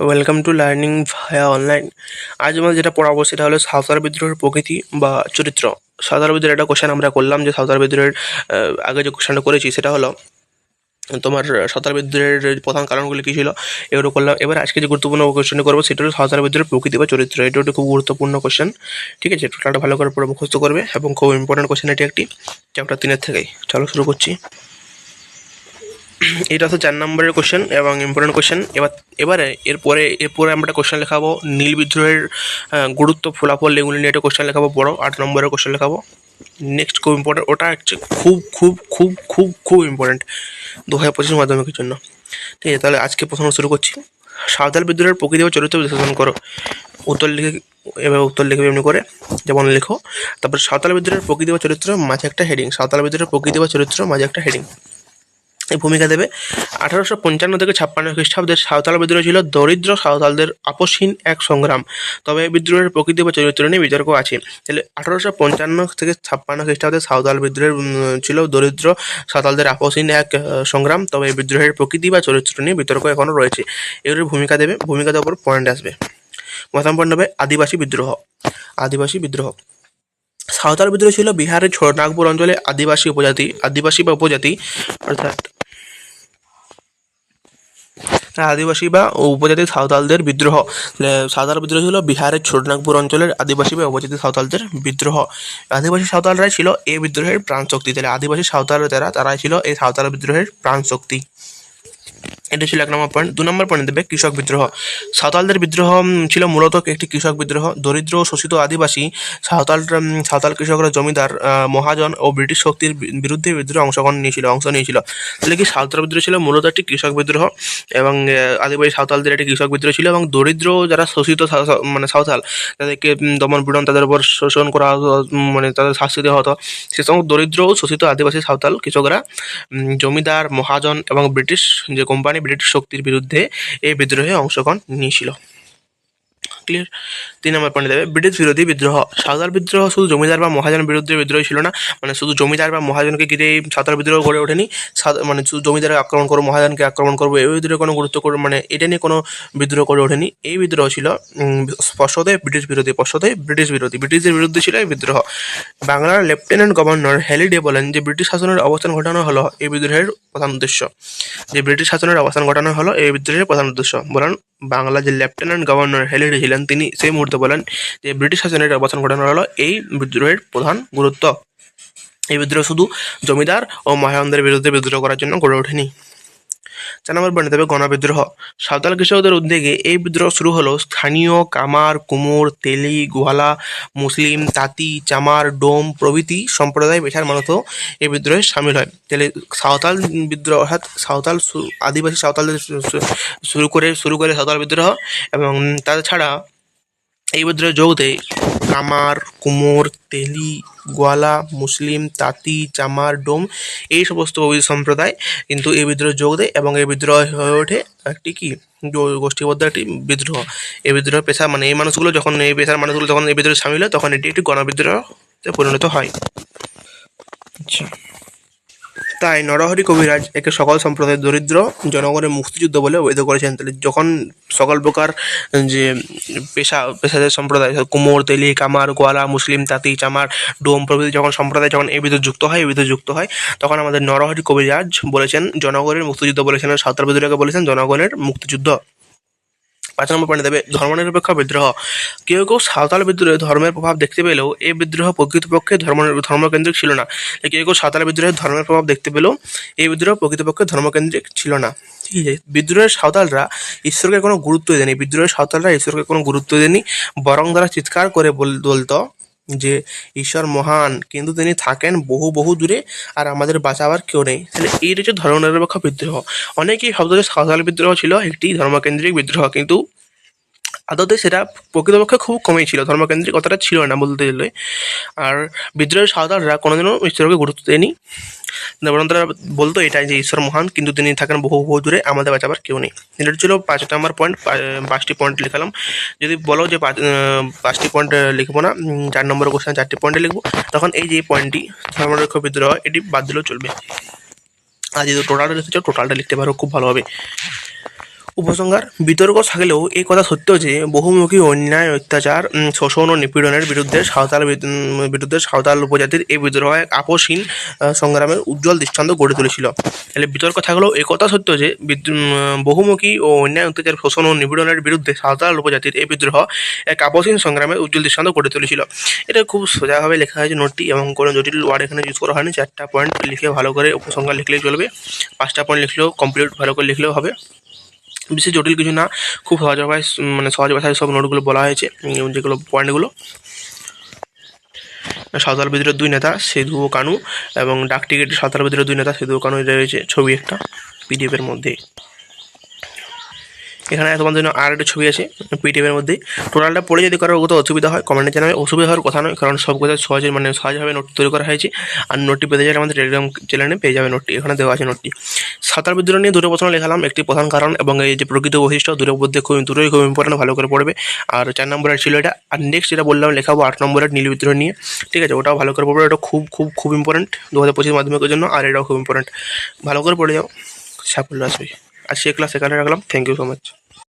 Welcome to learning via online. আজ আমরা যেটা পড়াবো সেটা হলো সাঁওতাল বিদ্রোহের প্রকৃতি বা চরিত্র। সাঁওতাল বিদ্রোহের একটা কোশ্চেন আমরা করলাম, যে সাঁওতাল বিদ্রোহের আগে যে কোশ্চেনটা করেছি সেটা হলো তোমার সাঁওতাল বিদ্রোহের প্রধান কারণগুলি কী ছিল, এগুলো করলাম। এবার আজকে যে গুরুত্বপূর্ণ কোশ্চেনটা করবো সেটা হলো সাঁওতাল বিদ্রোহের প্রকৃতি বা চরিত্র। এটা একটা খুব গুরুত্বপূর্ণ কোশ্চেন, ঠিক আছে? টোটালটা ভালো করে পুরো মুখস্থ করবে এবং খুব ইম্পর্টেন্ট কোশ্চেন এটি একটি, চ্যাপ্টার 3 থেকেই। চলো শুরু করছি। এটা হচ্ছে 4 নম্বরের কোশ্চেন এবং ইম্পর্টেন্ট কোশ্চেন। এরপরে আমরা কোশ্চেন লেখাবো নীল বিদ্রোহের গুরুত্ব, ফলাফল, এগুলি নিয়ে একটা কোশ্চেন লেখাবো, বড় 8 নম্বরের কোশ্চেন লেখাবো। নেক্সট খুব ইম্পর্টেন্ট, ওটা হচ্ছে খুব খুব খুব খুব খুব ইম্পর্টেন্ট 2025 মাধ্যমিকের জন্য, ঠিক আছে? তাহলে আজকে প্রথম শুরু করছি। সাঁওতাল বিদ্রোহের প্রকৃতি ও চরিত্র বিশ্লেষণ করো। উত্তর লিখবে এমনি করে, যেমন লেখো। তারপর সাঁওতাল বিদ্রোহের প্রকৃতি বা চরিত্র মাঝে একটা হেডিং। সাঁওতাল বিদ্রোহের প্রকৃতি বা চরিত্র মাঝে একটা হেডিং। এই ভূমিকা দেবে 1855 থেকে 56 খ্রিস্টাব্দের সাঁওতাল বিদ্রোহ ছিল দরিদ্র সাঁওতালদের আপসহীন এক সংগ্রাম। তবে এই বিদ্রোহের প্রকৃতি বা চরিত্র নিয়ে বিতর্ক আছে। তাহলে 1855 থেকে 56 খ্রিস্টাব্দের সাঁওতাল বিদ্রোহের ছিল দরিদ্র সাঁওতালদের আপসহীন এক সংগ্রাম। তবে এই বিদ্রোহের প্রকৃতি বা চরিত্র নিয়ে বিতর্ক এখনও রয়েছে। এর ভূমিকা দেবে, ভূমিকা দেওয়ার পর পয়েন্ট আসবে। প্রথম পয়েন্ট হবে আদিবাসী বিদ্রোহ। আদিবাসী বিদ্রোহ। সাঁওতাল বিদ্রোহ ছিল বিহারের ছোটনাগপুর অঞ্চলে আদিবাসী বা উপজাতি অর্থাৎ আদিবাসী বা উপজাতি সাঁওতালদের বিদ্রোহ। সাঁওতাল বিদ্রোহ ছিল বিহারের ছোটনাগপুর অঞ্চলের আদিবাসী বা উপজাতি সাঁওতালদের বিদ্রোহ। আদিবাসী সাঁওতালরাই ছিল এই বিদ্রোহের প্রাণশক্তি। তাহলে আদিবাসী সাঁওতাল তারাই ছিল এই সাঁওতাল বিদ্রোহের প্রাণশক্তি। এটা ছিল 1 নম্বর পয়েন্ট। 2 নম্বর পয়েন্ট দেবে কৃষক বিদ্রোহ। সাঁওতালদের বিদ্রোহ ছিল মূলত একটি কৃষক বিদ্রোহ। দরিদ্র ও শোষিত আদিবাসী সাঁওতাল কৃষকরা জমিদার, মহাজন ও ব্রিটিশ শক্তির বিরুদ্ধে বিদ্রোহে অংশ নিয়েছিল। তাহলে কি সাঁওতাল বিদ্রোহ ছিল মূলত একটি কৃষক বিদ্রোহ এবং আদিবাসী সাঁওতালদের একটি কৃষক বিদ্রোহ ছিল, এবং দরিদ্র যারা শোষিত মানে সাঁওতাল, তাদেরকে দমন পীড়ন, তাদের উপর শোষণ করা হতো, মানে তাদের শাস্তি দেওয়া হতো। সে সমস্ত দরিদ্র ও শোষিত আদিবাসী সাঁওতাল কৃষকরা জমিদার, মহাজন এবং ব্রিটিশ শক্তির বিরুদ্ধে এই বিদ্রোহে অংশগ্রহণ নিয়েছিল। ক্লিয়ার? 3 নম্বর পয়েন্ট দেবে ব্রিটিশ বিরোধী বিদ্রোহ। সাঁওতাল বিদ্রোহ শুধু জমিদার বা মহাজনের বিরুদ্ধে বিদ্রোহ ছিল না, মানে শুধু জমিদার বা মহাজনকে ঘিরে এই সাঁওতাল বিদ্রোহ গড়ে ওঠেনি। মানে শুধু জমিদারকে আক্রমণ করবো, মহাজনকে আক্রমণ করবো, এই বিদ্রোহে কোনো গুরুত্ব করে মানে এটা নিয়ে কোনো বিদ্রোহ গড়ে ওঠেনি। এই বিদ্রোহ ছিল স্পষ্টতই ব্রিটিশ বিরোধী, ব্রিটিশদের বিরুদ্ধে ছিল এই বিদ্রোহ। বাংলার লেফটেন্যান্ট গভর্নর হ্যালিডে বলেন যে ব্রিটিশ শাসনের অবস্থান ঘটানো হলো এই বিদ্রোহের প্রধান উদ্দেশ্য। বলেন বাংলা যে লেফটেন্যান্ট গভর্নর হ্যালিডে ছিলেন, তিনি সেই মুহূর্তে বলেন যে ব্রিটিশ শাসনের অবস্থান ঘটানো হলো এই বিদ্রোহের প্রধান গুরুত্ব। এই বিদ্রোহ শুধু জমিদার ও মহাজনদের বিরুদ্ধে বিদ্রোহ করার জন্য গড়ে ওঠেনি। 4 নম্বর পয়েন্ট দেবে গণবিদ্রোহ। সাঁওতাল কৃষকদের উদ্যোগে এই বিদ্রোহ শুরু হলো। স্থানীয় কামার, কুমোর, তেলি, গোয়ালা, মুসলিম, তাঁতি, চামার, ডোম প্রভৃতি সম্প্রদায় পেশার মানুষও এই বিদ্রোহে সামিল হয়। তাহলে সাঁওতাল বিদ্রোহ অর্থাৎ আদিবাসী সাঁওতালদের শুরু করে সাঁওতাল বিদ্রোহ, এবং তাছাড়া এই বিদ্রোহে যোগ দেয় কামার, কুমোর, তেলি, গোয়ালা, মুসলিম, তাঁতি, চামার, ডোম, এই সমস্ত সম্প্রদায় কিন্তু এই বিদ্রোহে যোগ দেয়, এবং এই বিদ্রোহ হয়ে ওঠে একটি কি গোষ্ঠীবদ্ধ একটি বিদ্রোহ। এই বিদ্রোহ পেশা মানে এই পেশার মানুষগুলো যখন এই বিদ্রোহে সামিল হয়, তখন এটি একটি গণবিদ্রোহে পরিণত হয়। আচ্ছা, তাই নরহরি কবিরাজ একে সকল সম্প্রদায়ের দরিদ্র জনগণের মুক্তিযুদ্ধ বলে অভিহিত করেছেন। তাহলে যখন সকল প্রকার যে পেশাদার সম্প্রদায়, কুমোর, তেলি, কামার, গোয়ালা, মুসলিম, তাঁতি, চামার, ডোম প্রভৃতি সম্প্রদায় যখন এই বিদ্রোহে যুক্ত হয়, তখন আমাদের নরহরি কবিরাজ বলেছেন জনগণের মুক্তিযুদ্ধ বলেছেন, সাঁওতাল বিদ্রোহকে বলেছেন জনগণের মুক্তিযুদ্ধ। 5 নম্বর পয়েন্ট দেবে ধর্মনিরপেক্ষ বিদ্রোহ। কেউ সাঁওতাল বিদ্রোহে ধর্মের প্রভাব দেখতে পেলেও এই বিদ্রোহ প্রকৃতপক্ষে ধর্মকেন্দ্রিক ছিল না। কেউ সাঁওতাল বিদ্রোহে ধর্মের প্রভাব দেখতে পেলেও এই বিদ্রোহ প্রকৃতপক্ষে ধর্মকেন্দ্রিক ছিল না। ঠিক আছে? বিদ্রোহের সাঁওতালরা ঈশ্বরকে কোনো গুরুত্ব দেয়নি, বরং তারা চিৎকার করে বলতো যে ঈশ্বর মহান, কিন্তু তিনি থাকেন বহু দূরে, আর আমাদের বাঁচাবার কেউ নেই। তাহলে এই হচ্ছে ধর্মনিরপেক্ষ বিদ্রোহ। অনেকেই ভাবতো যে সাঁওতাল বিদ্রোহ ছিল একটি ধর্মকেন্দ্রিক বিদ্রোহ, কিন্তু আদতে সেটা প্রকৃতপক্ষে খুব কমই ছিল, ধর্মকেন্দ্রিক কথাটা ছিল না বলতে গেলে। আর বিদ্রোহের সাঁওতালরা কোনোদিনও ঈশ্বরকে গুরুত্ব দেয়নি, বরং তারা বলতো এটাই যে ঈশ্বর মহান, কিন্তু তিনি থাকেন বহু দূরে, আমাদের বাঁচাবার কেউ নেই। এটা ছিল 5 নম্বর পয়েন্ট। 5টি পয়েন্ট লিখালাম। যদি বলো যে 5টি পয়েন্ট লিখবো না, 4 নম্বরের কোশ্চেন 4টি পয়েন্টে লিখবো, তখন এই যে পয়েন্টটি ধর্মনিরপেক্ষ বিদ্রোহ, এটি বাদ দিলেও চলবে। আর যদি টোটালটা লিখতে চাও, টোটালটা লিখতে পারো খুব ভালো হবে। উপসংহার বিতর্ক থাকলেও এই কথা সত্য যে বহুমুখী অন্যায় অত্যাচার শোষণ ও নিপীড়নের বিরুদ্ধে সাঁওতাল উপজাতির এই বিদ্রোহ এক আপোষহীন সংগ্রামের উজ্জ্বল দৃষ্টান্ত গড়ে তুলেছিল। তাহলে বিতর্ক থাকলেও এই কথা সত্য যে বহুমুখী ও অন্যায় অত্যাচার শোষণ ও নিপীড়নের বিরুদ্ধে সাঁওতাল উপজাতির এই বিদ্রোহ এক আপোষহীন সংগ্রামের উজ্জ্বল দৃষ্টান্ত গড়ে তুলেছিল। এটা খুব সোজাভাবে লেখা হয়েছে নোটটি এবং কোনো জটিল ওয়ার্ড এখানে ইউজ করা হয়নি। 4টা পয়েন্ট লিখে ভালো করে উপসংহার লিখলেই চলবে, 5টা পয়েন্ট লিখলেও কমপ্লিট ভালো করে লিখলেও হবে, বেশি জটিল কিছু না, খুব সহজ ভাষায় সহজ ভাষায় সব নোটগুলো বলা হয়েছে। যেগুলো পয়েন্টগুলো সাঁওতাল বিদ্রোহের 2 নেতা সেধু ও কানু এবং ডাক টিকিটের সাঁওতাল বিদ্রোহের 2 নেতা সেধু ও কানু, এটা রয়েছে ছবি একটা পিডিএফের মধ্যে। এখানে তোমাদের জন্য আর একটা ছবি আছে পিডিএফের মধ্যে। টোটালটা পড়ে যদি কারোর কোথাও অসুবিধা হয় কমেন্টে জানাবে, অসুবিধা হওয়ার কথা নয়, কারণ সব কথা সহজভাবে নোট তৈরি করা হয়েছে। আর নোটটি পেতে গেলে আমাদের টেলিগ্রাম চ্যানেলে পেয়ে যাবে নোটটি, এখানে দেওয়া আছে নোটটি। সাঁওতাল বিদ্রোহ নিয়ে 2টো প্রশ্ন লেখালাম, একটি প্রধান কারণ এবং এই যে প্রকৃত বৈশিষ্ট্য, দুটোই খুব ইম্পর্টেন্ট, ভালো করে পড়বে। আর 4 নম্বরের ছিল এটা। আর নেক্সট যেটা বললাম লেখাবো 8 নম্বরের নীল বিদ্রোহ নিয়ে, ঠিক আছে, ওটাও ভালো করে পড়বে, ওটা খুব খুব খুব ইম্পর্টেন্ট 2025 মাধ্যমিকের জন্য, আর এটাও খুব ইম্পর্টেন্ট, ভালো করে পড়ে যাও, সাফল্য আসবে। আর সেই ক্লাস এখানে রাখলাম, থ্যাংক ইউ সো মাচ।